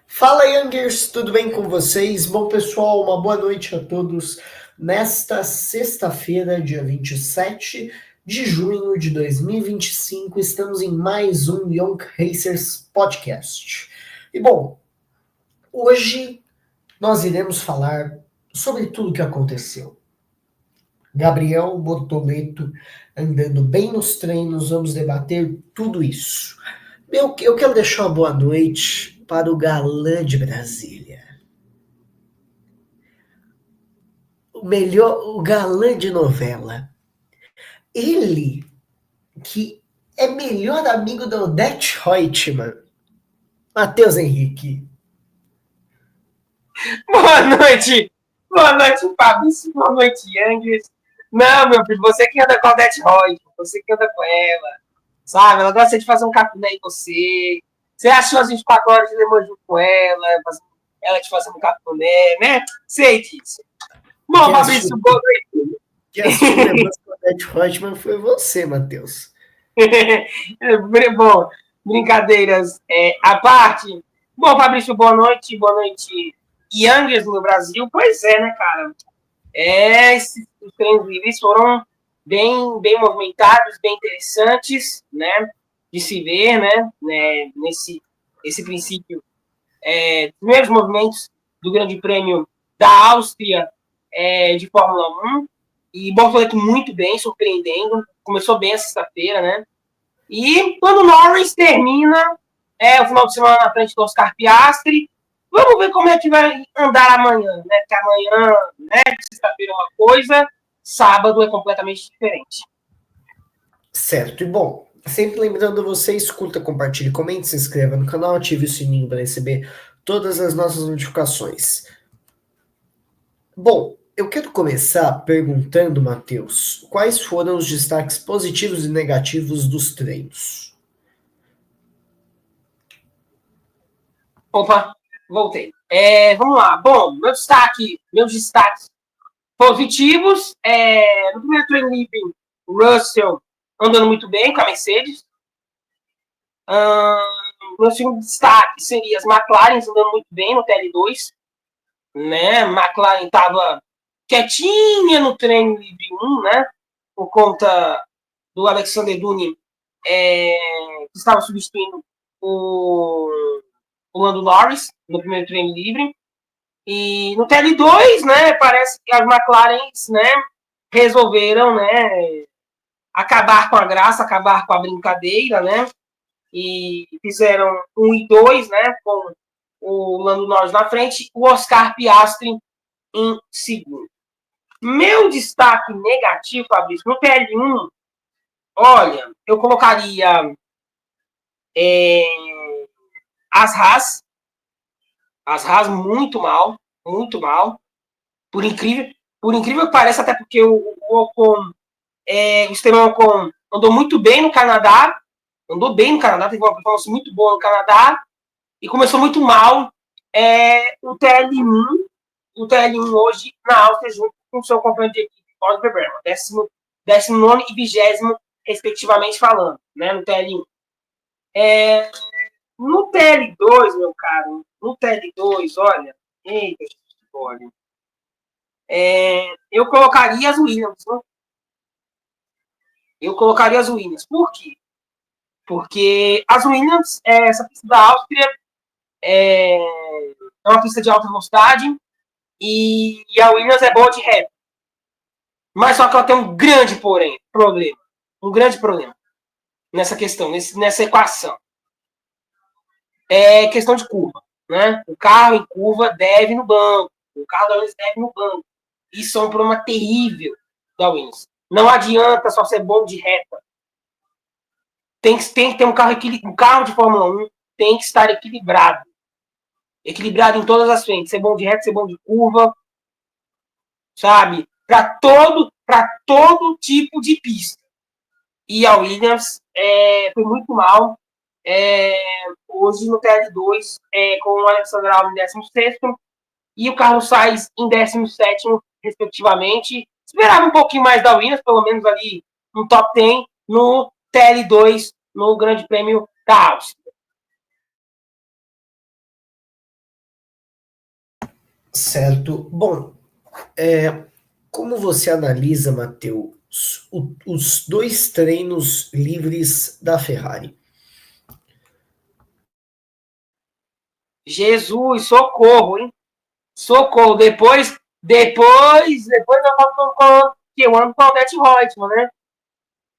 Fala, Youngers, tudo bem com vocês? Bom, pessoal, uma boa noite a todos. Nesta sexta-feira, dia 27 de junho de 2025, estamos em mais um Young Racers Podcast. E, bom, hoje nós iremos falar sobre tudo o que aconteceu. Gabriel Bortoleto andando bem nos treinos, vamos debater tudo isso. Eu quero deixar uma boa noite para o galã de Brasília. O galã de novela. Ele, que é melhor amigo da Odete Reutemann. Matheus Henrique. Boa noite! Boa noite, Fabrício. Boa noite, Youngers. Não, meu filho, você que anda com a Odete Roy, você que anda com ela, sabe? Ela gosta de fazer um cafuné em você. Você achou as 24 horas de lemon junto com ela te fazendo um cafuné, né? Sei disso. Bom, Quem assistiu, Fabrício, boa noite. quem assistiu Lembrança da Odete Reutemann foi você, Matheus. Bom, brincadeiras à parte. Bom, Fabrício, boa noite, Youngers no Brasil. Pois é, né, cara? Esses treinos livres foram bem movimentados, bem interessantes, né, de se ver, né nesse esse princípio, primeiros movimentos do Grande Prêmio da Áustria de Fórmula 1, e Bortoleto muito bem, surpreendendo, começou bem a sexta-feira, né, e quando o Norris termina o final de semana na frente do Oscar Piastri, vamos ver como é que vai andar amanhã, né? Porque amanhã, né, sexta-feira é uma coisa, sábado é completamente diferente. Certo, e bom, sempre lembrando vocês, curta, compartilhe, comente, se inscreva no canal, ative o sininho para receber todas as nossas notificações. Bom, eu quero começar perguntando, Matheus, quais foram os destaques positivos e negativos dos treinos? Opa, voltei. Vamos lá. Bom, meus destaques positivos. No primeiro treino livre, o Russell andando muito bem com a Mercedes. Meu segundo destaque seria as McLaren andando muito bem no TL2. Né? McLaren estava quietinha no treino livre 1, né? Por conta do Alexander Duni, que estava substituindo o Lando Norris no primeiro treino livre. E no TL2, né, parece que as McLarens, né, resolveram, né, acabar com a graça, acabar com a brincadeira, né, e fizeram 1 e 2, né, com o Lando Norris na frente, o Oscar Piastri em segundo. Meu destaque negativo, Fabrício, no TL1, olha, eu colocaria as Haas muito mal, muito mal. Por incrível que pareça, até porque o Ocon, o Esteban Ocon andou muito bem no Canadá, teve uma performance muito boa no Canadá, e começou muito mal o TL1, hoje na Áustria, junto com o seu companheiro de equipe, Oliver Berman, 19º e 20º, respectivamente falando, né, no TL1. No TL2, meu caro, no TL2, olha, eita, olha, eu colocaria as Williams, né? Por quê? Porque as Williams, essa pista da Áustria, é uma pista de alta velocidade e a Williams é boa de reta. Mas só que ela tem um grande problema. Um grande problema nessa questão, nessa equação. É questão de curva. Né? O carro em curva deve no banco. O carro da Williams deve no banco. Isso é um problema terrível da Williams. Não adianta só ser bom de reta. Tem que ter um carro de Fórmula 1 tem que estar equilibrado. Equilibrado em todas as frentes. Ser bom de reta, ser bom de curva. Sabe? Para todo tipo de pista. E a Williams foi muito mal. Hoje no TL2, com o Alexander Albon em 16º e o Carlos Sainz em 17º, respectivamente. Esperava um pouquinho mais da Williams, pelo menos ali no top 10, no TL2, no Grande Prêmio da Áustria. Certo. Bom, como você analisa, Matheus, os dois treinos livres da Ferrari? Jesus, socorro, hein? Socorro. Depois eu ando com a Odete Reutemann, né?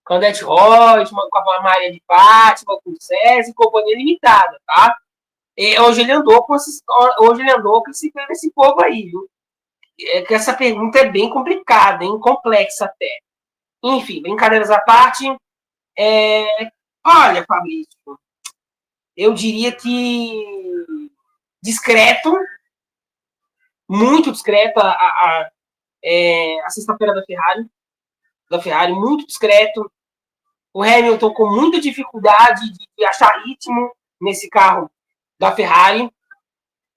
Com a Odete Reutemann, com a Maria de Fátima, com o César e Companhia Limitada, tá? E hoje ele andou com esse povo aí, viu? Que essa pergunta é bem complicada, hein? Complexa até. Enfim, brincadeiras à parte. Olha, Fabrício, eu diria que discreto, muito discreto a sexta-feira da Ferrari, muito discreto. O Hamilton com muita dificuldade de achar ritmo nesse carro da Ferrari.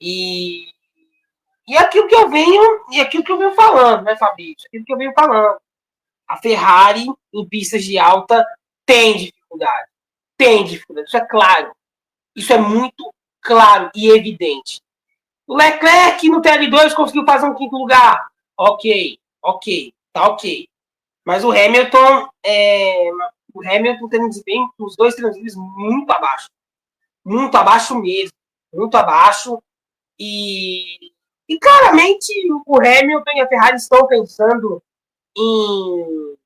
E aquilo que eu venho falando, né, Fabrício? Aquilo que eu venho falando. A Ferrari, em pistas de alta, tem dificuldade. Tem dificuldade, isso é claro. Isso é muito claro e evidente. O Leclerc no TL2 conseguiu fazer um quinto lugar. Ok, tá ok. Mas o Hamilton tem um desempenho nos dois treinos muito abaixo. Muito abaixo mesmo. Muito abaixo. E claramente o Hamilton e a Ferrari estão pensando em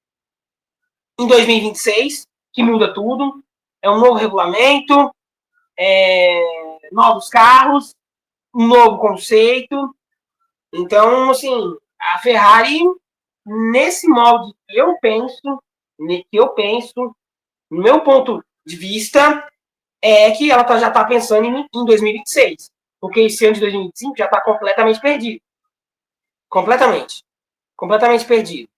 2026, que muda tudo. É um novo regulamento, novos carros, um novo conceito. Então, assim, a Ferrari, nesse molde que eu penso, no meu ponto de vista, é que ela já está pensando em 2026. Porque esse ano de 2025 já está completamente perdido. Completamente perdido.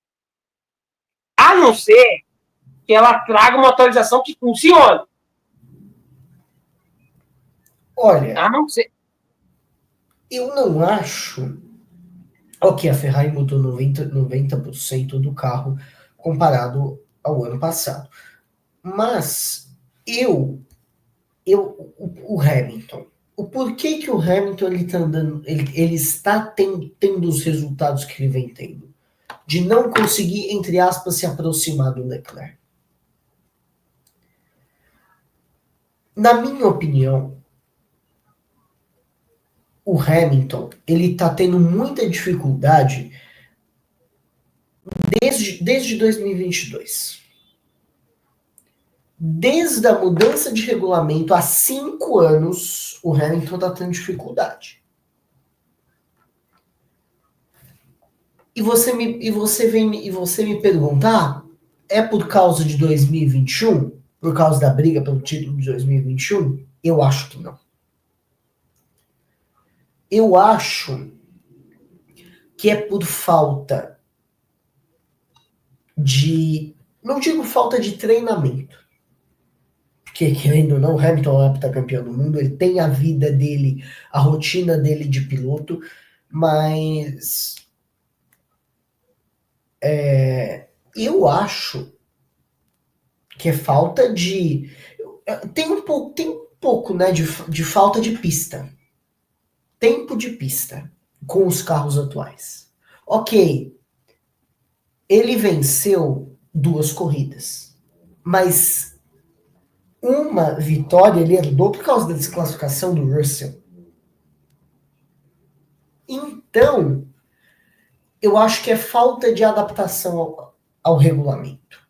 A não ser que ela traga uma atualização que funcione. Olha, A não ser. eu não acho. Ok, a Ferrari mudou 90% do carro comparado ao ano passado. Mas o Hamilton, o porquê que o Hamilton ele tá andando, ele está tendo os resultados que ele vem tendo? De não conseguir, entre aspas, se aproximar do Leclerc. Na minha opinião, o Hamilton, ele tá tendo muita dificuldade desde 2022. Desde a mudança de regulamento há 5 anos, o Hamilton tá tendo dificuldade. E você me perguntar, é por causa de 2021? Por causa da briga pelo título de 2021? Eu acho que não. Eu acho que é por falta de. Não digo falta de treinamento. Porque, querendo ou não, o Hamilton é heptacampeão do mundo, ele tem a vida dele, a rotina dele de piloto, mas. Eu acho que é falta de. Tem um pouco, né, de falta de pista. Tempo de pista com os carros atuais. Ok, ele venceu 2 corridas, mas uma vitória ele herdou por causa da desclassificação do Russell. Então, eu acho que é falta de adaptação ao regulamento.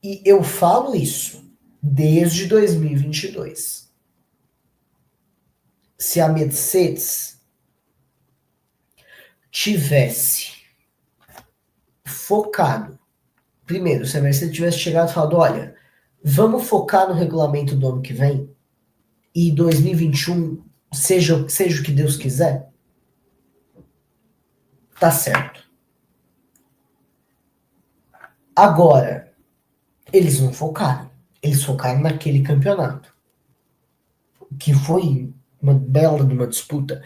E eu falo isso desde 2022. Se a Mercedes tivesse focado, primeiro, se a Mercedes tivesse chegado e falado, olha, vamos focar no regulamento do ano que vem e 2021 seja o que Deus quiser, tá certo. Agora, eles não focaram. Eles focaram naquele campeonato, que foi uma bela de uma disputa.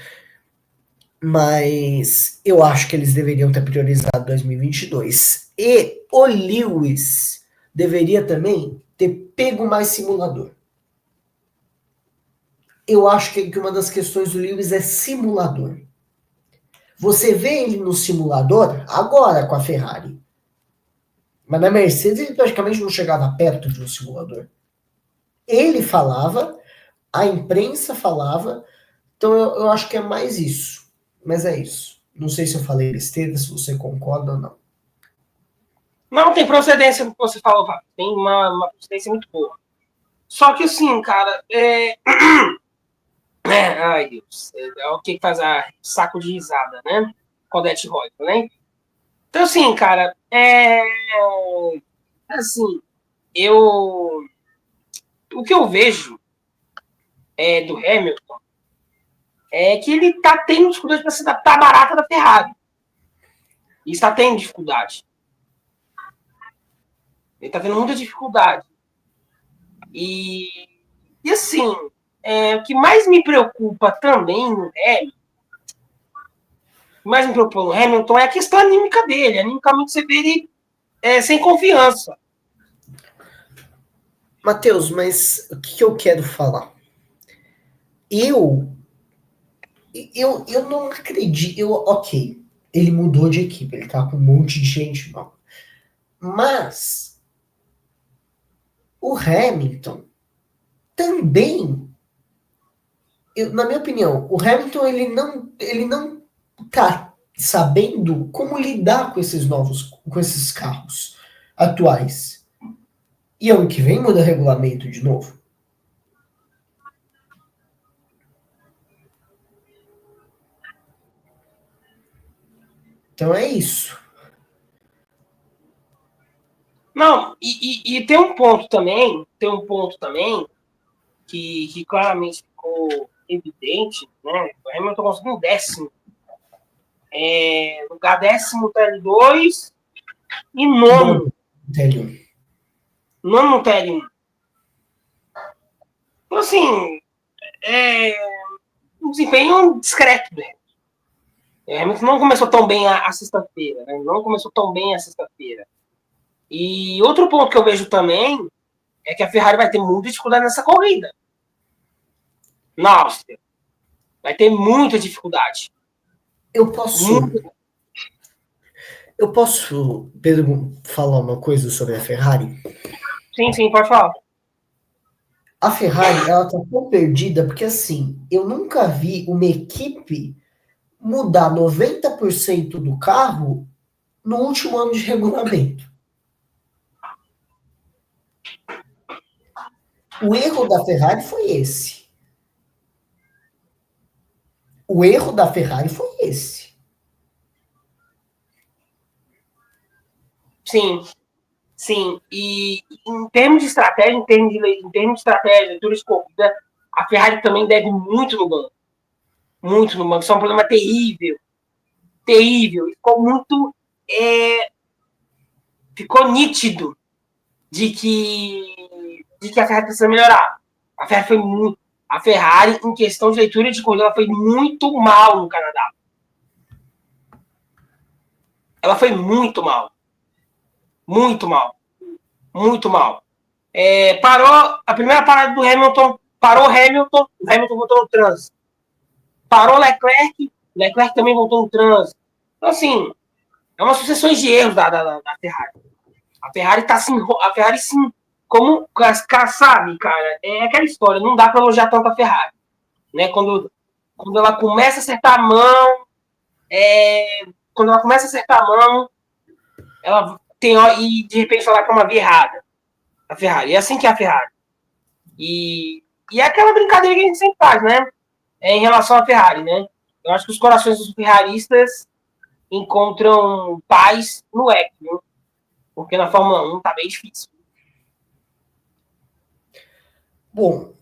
Mas eu acho que eles deveriam ter priorizado 2022. E o Lewis deveria também ter pego mais simulador. eu acho que uma das questões do Lewis é simulador. Você vê ele no simulador agora com a Ferrari. Mas na Mercedes ele praticamente não chegava perto de um simulador. Ele falava, a imprensa falava, então eu acho que é mais isso. Mas é isso. Não sei se eu falei besteira, se você concorda ou não. Não, tem procedência no que você falou, Fábio. Tem uma procedência muito boa. Só que assim, cara, ai, Deus. É o que faz a saco de risada, né? Odete Roitman, né? Então, assim, cara, assim, eu... O que eu vejo do Hamilton é que ele tá tendo dificuldade para se adaptar à barata da Ferrari. E está tendo dificuldade. Ele tá tendo muita dificuldade. E assim, o que mais me preocupa também no Hamilton, é a questão anímica dele. Animicamente você vê ele sem confiança. Matheus, mas o que eu quero falar? Eu não acredito. Ok, ele mudou de equipe, ele tá com um monte de gente nova. Mas o Hamilton também, na minha opinião, o Hamilton ele não tá sabendo como lidar com esses carros atuais. E ano que vem muda regulamento de novo. Então é isso. Não, e tem um ponto também que claramente ficou evidente, né? O Hamilton conseguiu um décimo. Lugar décimo no TL2 e Nono, nono. Télio. Nono no TL1. Então, assim, um desempenho discreto dele. O Hamilton não começou tão bem a sexta-feira, né? Não começou tão bem a sexta-feira. E outro ponto que eu vejo também é que a Ferrari vai ter muita dificuldade nessa corrida. Na Áustria. Vai ter muita dificuldade. Eu posso. Eu posso, Pedro, falar uma coisa sobre a Ferrari? Sim, pode falar. A Ferrari, ela tá tão perdida porque, assim, eu nunca vi uma equipe mudar 90% do carro no último ano de regulamento. O erro da Ferrari foi esse. O erro da Ferrari foi esse. Sim. E em termos de estratégia, em termos de estratégia, leitura de corrida, a Ferrari também deve muito no banco. Muito no banco. Isso é um problema terrível. Terrível. Ficou nítido de que a Ferrari precisa melhorar. A Ferrari foi muito. A Ferrari, em questão de leitura de corrida, ela foi muito mal no Canadá. Ela foi muito mal. Muito mal. Muito mal. Parou a primeira parada do Hamilton, parou o Hamilton voltou no trânsito. Parou Leclerc também voltou no trânsito. Então, assim, é uma sucessão de erros da Ferrari. A Ferrari tá assim, a Ferrari sim, como, sabe, cara, é aquela história, não dá pra elogiar tanto a Ferrari, né? Quando ela começa a acertar a mão, ela tem, e de repente ela vai pra uma via errada. A Ferrari, é assim que é a Ferrari. E é aquela brincadeira que a gente sempre faz, né? Em relação à Ferrari, né? Eu acho que os corações dos ferraristas encontram paz no EC, né? Porque na Fórmula 1 tá bem difícil. Bom,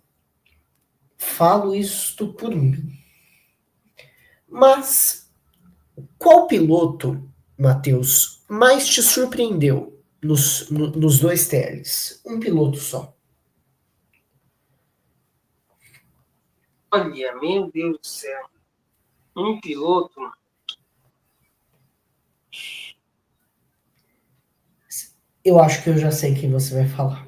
falo isto por mim. Mas qual piloto, Matheus, mais te surpreendeu nos dois TLs? Um piloto só. Olha, meu Deus do céu. Um piloto. Eu acho que eu já sei quem você vai falar.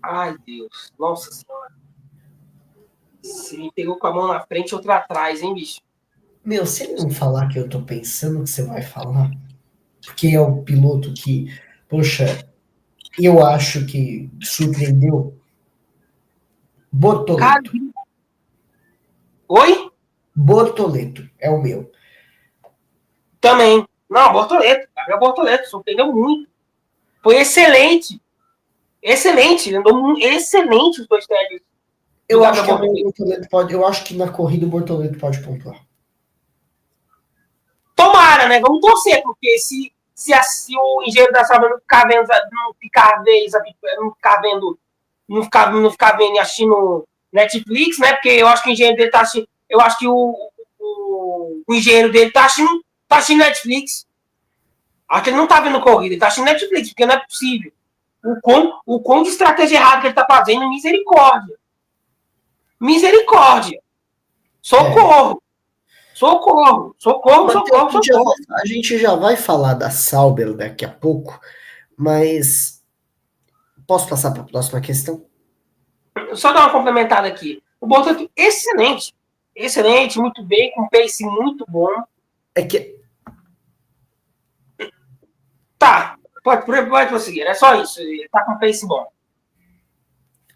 Ai, Deus. Nossa Senhora. Ele pegou com a mão na frente e outra atrás, hein, bicho? Meu, se ele não falar que eu tô pensando que você vai falar, porque é o piloto que, poxa, eu acho que surpreendeu. Cara, Bortoleto. oi? Bortoleto é o meu. Também. Não, Bortoleto. Gabriel Bortoleto, surpreendeu muito. Foi excelente. Excelente. Andou excelente os dois testes do Eu acho Gabriel que amanhã o Bortoleto. Bortoleto pode. Eu acho que na corrida o Bortoleto pode pontuar. Tomara, né? Vamos torcer, porque se o engenheiro da Salva não ficar vendo, não ficar vendo e assistindo Netflix, né? Porque eu acho que o engenheiro dele tá assistindo. Eu acho que o engenheiro dele tá assistindo Netflix. Acho que ele não tá vendo corrida, ele tá assistindo Netflix, porque não é possível. O quão de estratégia errada que ele tá fazendo, misericórdia. Misericórdia. Socorro. Socorro. Socorro, Matheus, socorro, socorro. a gente já vai falar da Sauber daqui a pouco, mas posso passar para a próxima questão? Só dar uma complementada aqui. O Bortoleto, excelente. Excelente, muito bem, com pace muito bom. É que. Tá, pode prosseguir. É só isso. Ele tá com pace bom.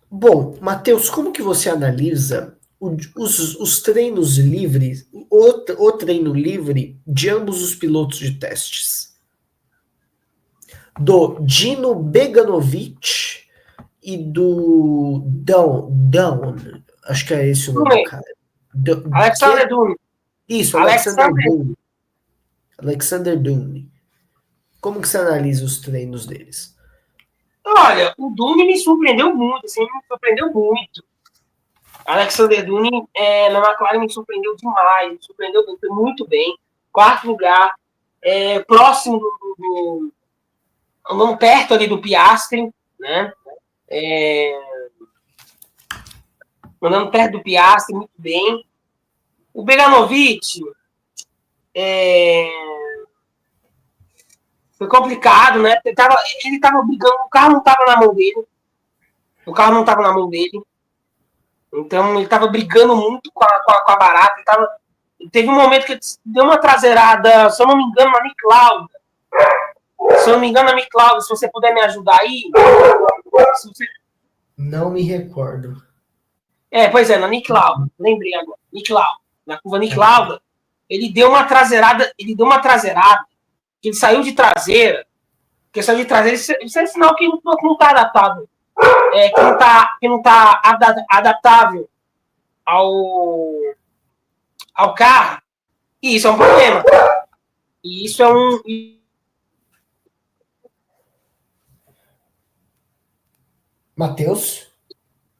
Bom, Matheus, como que você analisa os treinos livres, o treino livre de ambos os pilotos de testes? Do Dino Beganovic e do Down, acho que é esse o nome do cara. Alexander Dune. Isso, Alexander Dune. Como que você analisa os treinos deles? Olha, o Dune me surpreendeu muito, assim, me surpreendeu muito. Alexander Dune na McLaren me surpreendeu demais, me surpreendeu muito bem. Quarto lugar, próximo andando perto ali do Piastri, né? Andando perto do Piastri, muito bem. O Beganovic foi complicado, né? Ele tava brigando, o carro não tava na mão dele. O carro não tava na mão dele. Então ele tava brigando muito com a barata. Teve um momento que ele deu uma traseirada, se eu não me engano, na Niclauda. Se eu não me engano, na Niclauda, se você puder me ajudar aí. Não me recordo. Pois é, na Niclauda. Lembrei agora. Niclauda. Na curva Niclauda, ele deu uma traseirada, que ele saiu de traseira. Porque saiu de traseira, isso é sinal que não tá adaptado. Que não tá adaptável ao carro. E isso é um problema. E isso é um. Matheus?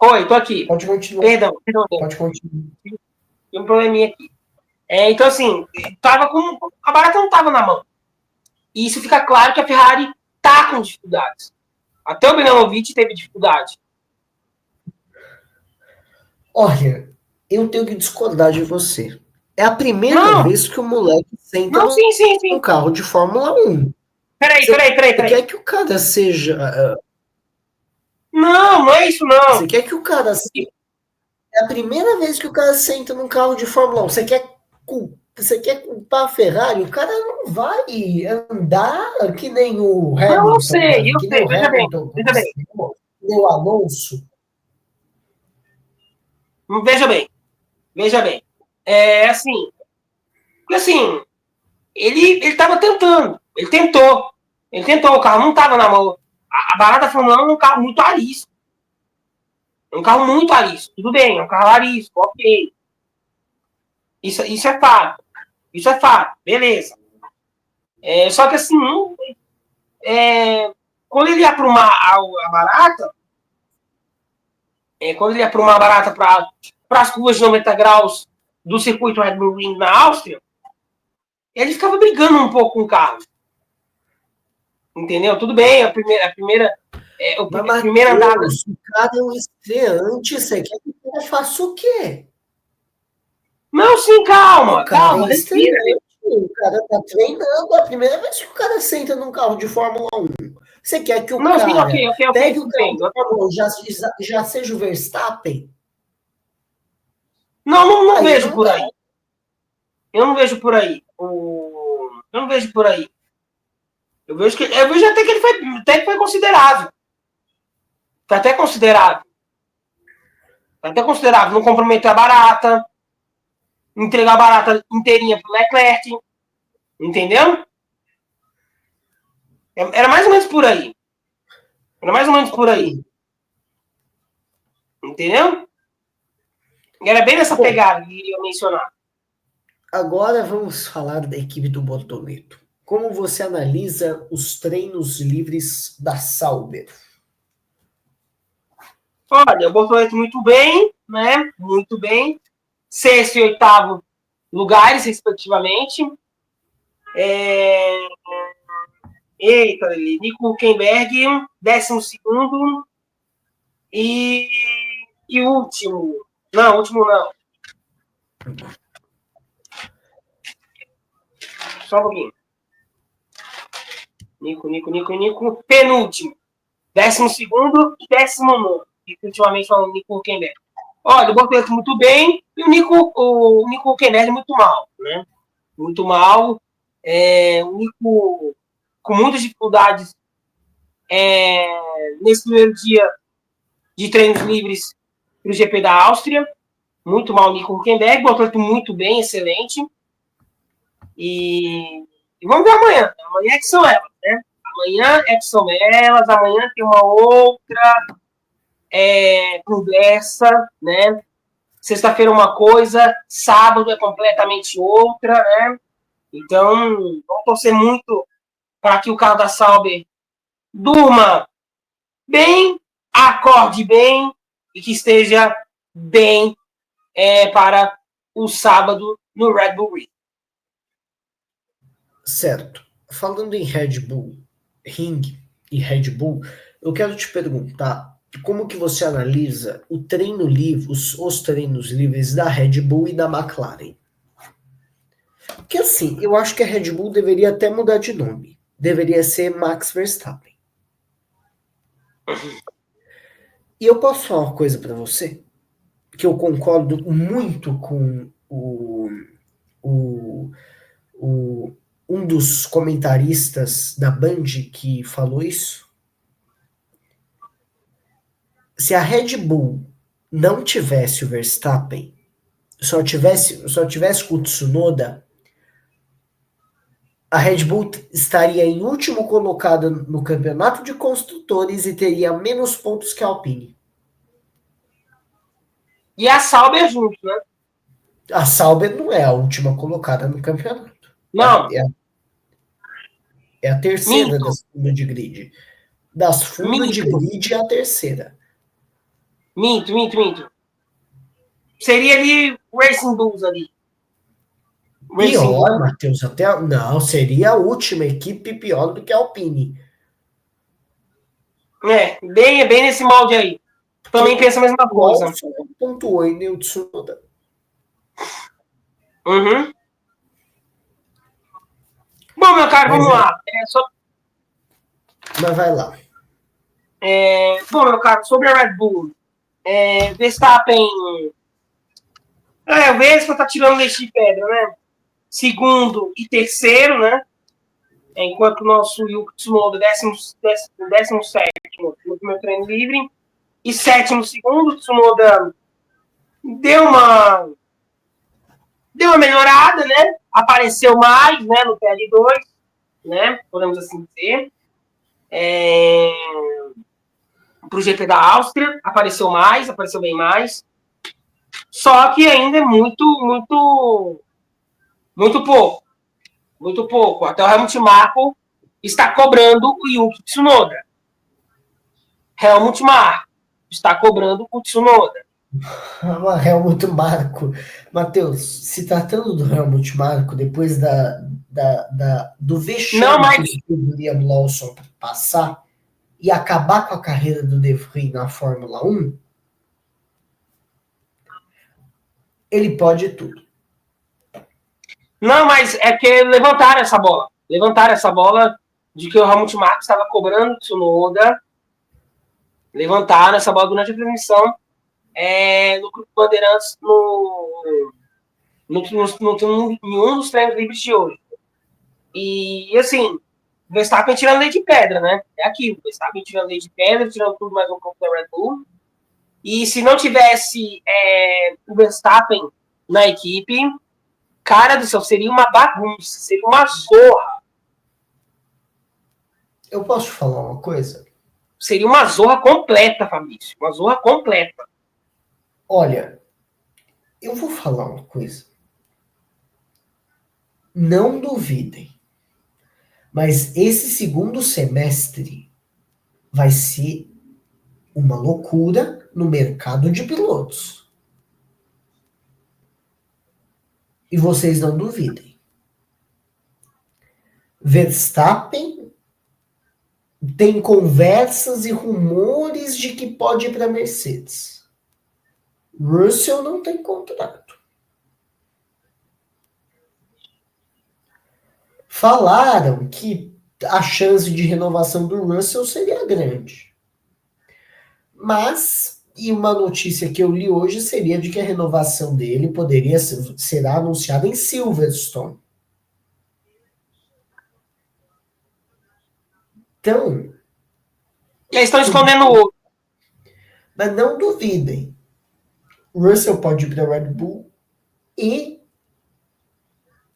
Oi, tô aqui. Pode continuar. Perdão. Pode continuar. Tem um probleminha aqui. Então, assim, a barata não tava na mão. E isso fica claro que a Ferrari tá com dificuldades. Até o Beganovic teve dificuldade. Olha, eu tenho que discordar de você. É a primeira vez que o moleque senta num carro de Fórmula 1. Peraí. Você quer que o cara seja... Não é isso, não. Você quer que o cara... É a primeira vez que o cara senta num carro de Fórmula 1. Você quer culpar a Ferrari? O cara não vai andar que nem o Hamilton. Não, eu sei. Veja bem. O Alonso. Veja bem. Assim, ele tava tentando. Ele tentou, o carro não tava na mão. A barata Fórmula 1 é um carro muito arisco. Tudo bem, é um carro arisco, ok. Isso é fato. Beleza. Só que assim, quando ele ia aprumar a barata, para as curvas de 90 graus do circuito Red Bull Ring na Áustria, ele ficava brigando um pouco com o carro. Entendeu? Tudo bem, a primeira andada. O cara é um estreante, você quer que o cara faça o quê? Não, sim, calma, respira. O cara tá treinando, é a primeira vez que o cara senta num carro de Fórmula 1. Você quer que o cara pegue o carro de Fórmula 1, já seja o Verstappen? Não vejo por aí. Eu não vejo por aí. Eu não vejo por aí. Eu vejo até que ele foi considerável. Foi até considerável. Não comprometer a barata. Entregar a barata inteirinha pro Leclerc. Entendeu? Era mais ou menos por aí. Entendeu? Era bem nessa pegada que eu ia mencionar. Agora vamos falar da equipe do Bortoleto. Como você analisa os treinos livres da Sauber? Olha, o Bortoleto muito bem, né? Muito bem. 6º e 8º lugares, respectivamente. Eita, Nico Hülkenberg, 12º. E último. Não, último não. Só um pouquinho. Nico. Penúltimo. 12º e 19º. Definitivamente falando Nico Hülkenberg. Olha, o Bortoleto muito bem e o Nico Hülkenberg muito mal, né? Muito mal. O Nico com muitas dificuldades nesse primeiro dia de treinos livres para o GP da Áustria. Muito mal o Nico Hülkenberg. Bortoleto muito bem, excelente. E vamos ver amanhã. Amanhã é que são elas, né? Amanhã tem uma outra conversa, né? Sexta-feira uma coisa, sábado é completamente outra, né? Então, vamos torcer muito para que o carro da Sauber durma bem, acorde bem e que esteja bem para o sábado no Red Bull Ring. Certo. Falando em Red Bull Ring e Red Bull, eu quero te perguntar como que você analisa o treino livre, os treinos livres da Red Bull e da McLaren. Porque assim, eu acho que a Red Bull deveria até mudar de nome. Deveria ser Max Verstappen. E eu posso falar uma coisa para você? Que eu concordo muito com um dos comentaristas da Band que falou isso. Se a Red Bull não tivesse o Verstappen, só tivesse com o Tsunoda, a Red Bull estaria em último colocado no campeonato de construtores e teria menos pontos que a Alpine. E a Sauber junto, né? A Sauber não é a última colocada no campeonato. Não. É a terceira das fundos de grid. Das fundos de grid é a terceira. Minto. Seria ali Racing Bulls ali. Pior, Matheus, não, seria a última equipe pior do que a Alpine. Bem nesse molde aí. Também pensa a mesma coisa. Pontuou em o Tsunoda. Uhum. Bom, meu caro, vamos lá. Mas vai lá. Bom, meu caro, sobre a Red Bull. Verstappen. O Vespa tá tirando leite de pedra, né? Segundo e terceiro, né? Enquanto o nosso Yuki Tsunoda, 17º no primeiro treino livre. E 7º segundo, Tsunoda deu uma melhorada, né? Apareceu mais, né? No TL2, né? Podemos assim dizer. Pro GP da Áustria, apareceu bem mais. Só que ainda é muito pouco. Muito pouco. Até o Helmut Marko está cobrando o Yuki Tsunoda. Helmut Marko está cobrando o Tsunoda. Helmut Marko. Matheus, se tratando do Helmut Marko, depois do vexame que o Liam Lawson passar e acabar com a carreira do De Vries na Fórmula 1, ele pode tudo. Não, mas é que levantaram essa bola. De que o Helmut Marko estava cobrando o Tsunoda. Levantaram essa bola durante a transmissão. no Grupo Bandeirantes em um dos treinos livres de hoje. E, assim, Verstappen tirando lei de pedra, né? É aquilo, Verstappen tirando lei de pedra, tirando tudo mais um pouco da Red Bull. E se não tivesse o Verstappen na equipe, cara do céu, seria uma bagunça, seria uma zorra. Eu posso falar uma coisa? Seria uma zorra completa, Fabrício. Uma zorra completa. Olha, eu vou falar uma coisa. Não duvidem. Mas esse segundo semestre vai ser uma loucura no mercado de pilotos. E vocês não duvidem. Verstappen tem conversas e rumores de que pode ir para a Mercedes. Russell não tem contrato. Falaram que a chance de renovação do Russell seria grande. Mas, e uma notícia que eu li hoje seria de que a renovação dele poderia ser anunciada em Silverstone. Então. Eles estão escondendo o outro. Mas não duvidem. Russell pode ir para a Red Bull e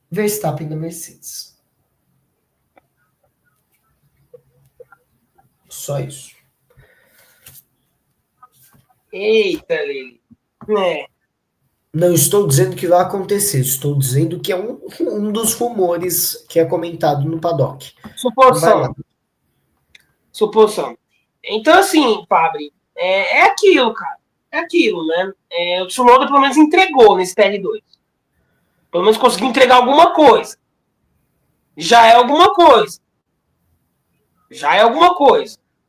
Verstappen da Mercedes. Só isso. Eita, Lili. Não estou dizendo que vai acontecer, estou dizendo que é um dos rumores que é comentado no paddock. Suposição. Então, assim, Fabri, é aquilo, cara. É aquilo, né? O Tsunoda pelo menos entregou nesse TL2. Pelo menos conseguiu entregar alguma coisa. Já é alguma coisa.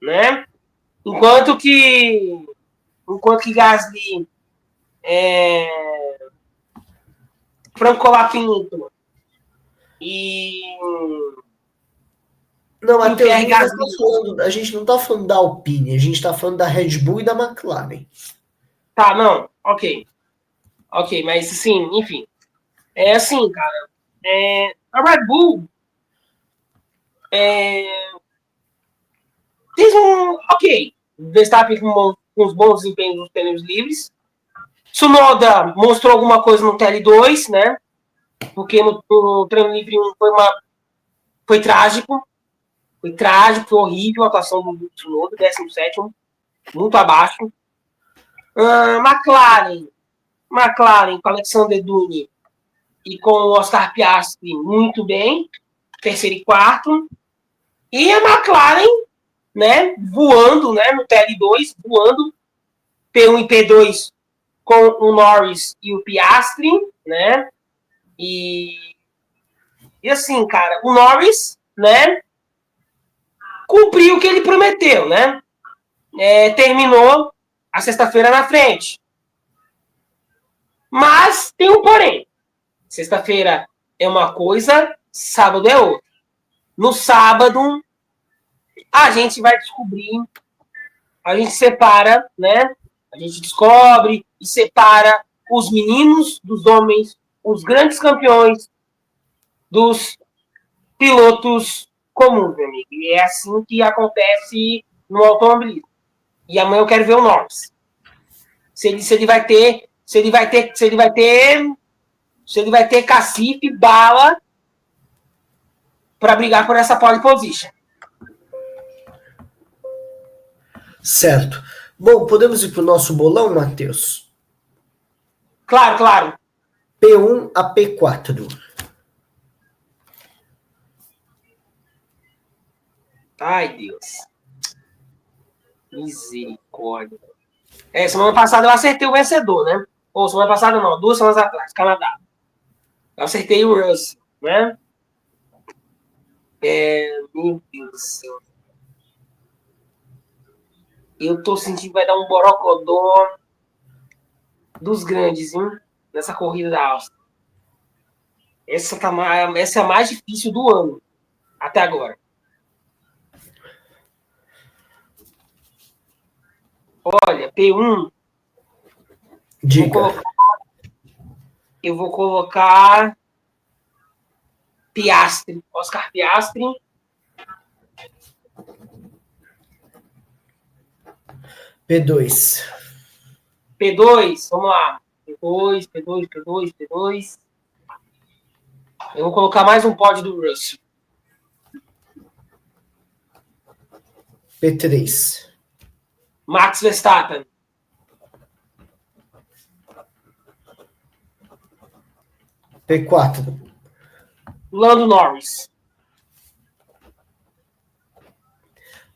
Né? Enquanto que Gasly Franco Colapinto e não, Matheus, a gente não está falando da Alpine, a gente está falando da Red Bull e da McLaren. Tá, não, ok, mas assim, enfim, é assim, cara, a Red Bull fez ok, Verstappen com uns bons desempenhos nos treinos livres, Tsunoda mostrou alguma coisa no TL2, né, porque no treino livre 1 foi trágico, foi horrível a atuação do Tsunoda, 17º, muito abaixo. McLaren com Alexander Duni e com o Oscar Piastri muito bem, terceiro e quarto. E a McLaren, né, voando, né, no TL2, voando, P1 e P2 com o Norris e o Piastri, né, e assim, cara, o Norris, né, cumpriu o que ele prometeu, né, terminou a sexta-feira na frente. Mas tem um porém. Sexta-feira é uma coisa, sábado é outra. No sábado, a gente vai descobrir, a gente separa, né? A gente descobre e separa os meninos dos homens, os grandes campeões dos pilotos comuns, meu amigo. E é assim que acontece no automobilismo. E amanhã eu quero ver o Norris. Se ele vai ter cacife, bala para brigar por essa pole position. Certo. Bom, podemos ir para o nosso bolão, Matheus? Claro. P1 a P4. Ai, Deus. Misericórdia. Semana passada eu acertei o vencedor, né? Ou semana passada não, 2 semanas atrás, Canadá. Eu acertei o Russell, né? Meu Deus do céu. Eu tô sentindo que vai dar um borocodó dos grandes, hein? Nessa corrida da Áustria. Essa é a mais difícil do ano, até agora. Olha, P1, Diga. Eu vou colocar Piastri, Oscar Piastri. P2. P2, vamos lá. P2. Eu vou colocar mais um pódio do Russell. P3. Max Verstappen. P4. Lando Norris.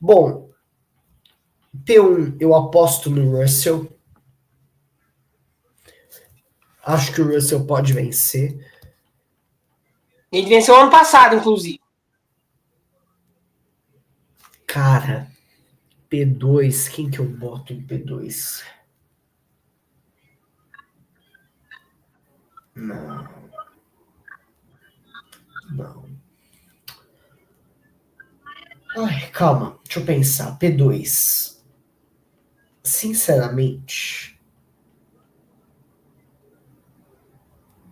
Bom, P1 eu aposto no Russell. Acho que o Russell pode vencer. Ele venceu ano passado, inclusive. Cara, P2, quem que eu boto em P2? Não. Ai, calma, deixa eu pensar. P2. Sinceramente,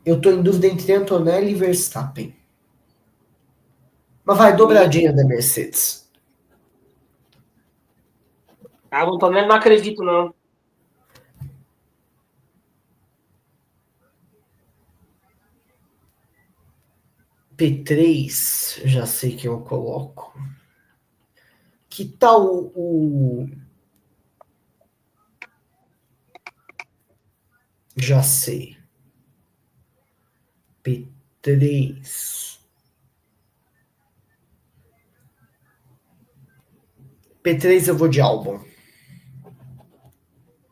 eu tô em dúvida entre Antonelli e Verstappen. Mas vai, dobradinha da Mercedes. Ah, o Antonelli não acredito, não. P3, já sei quem eu coloco. Que tal o... Já sei. P3. P3 eu vou de Albon.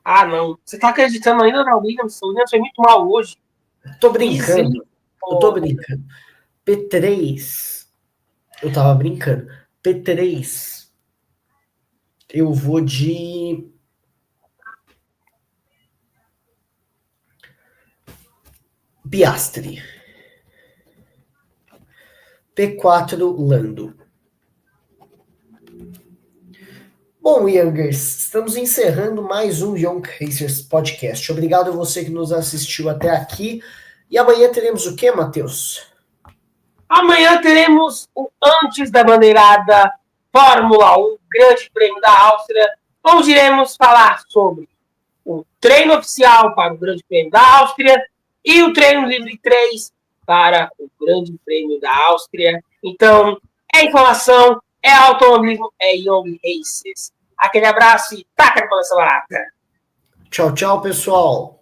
Ah, não. Você tá acreditando ainda na Williams? O Williams foi muito mal hoje. Tô brincando. Eu tô brincando. P3. Eu tava brincando. P3. Eu vou de... Piastri. P4, Lando. Bom, Youngers, estamos encerrando mais um Young Racers Podcast. Obrigado a você que nos assistiu até aqui. E amanhã teremos o quê, Matheus? Amanhã teremos o Antes da Bandeirada Fórmula 1, Grande Prêmio da Áustria, onde iremos falar sobre o treino oficial para o Grande Prêmio da Áustria e o treino livre 3 para o Grande Prêmio da Áustria. Então, é informação, é automobilismo, é Young Races. Aquele abraço e taca para essa barata. Tchau, tchau, pessoal.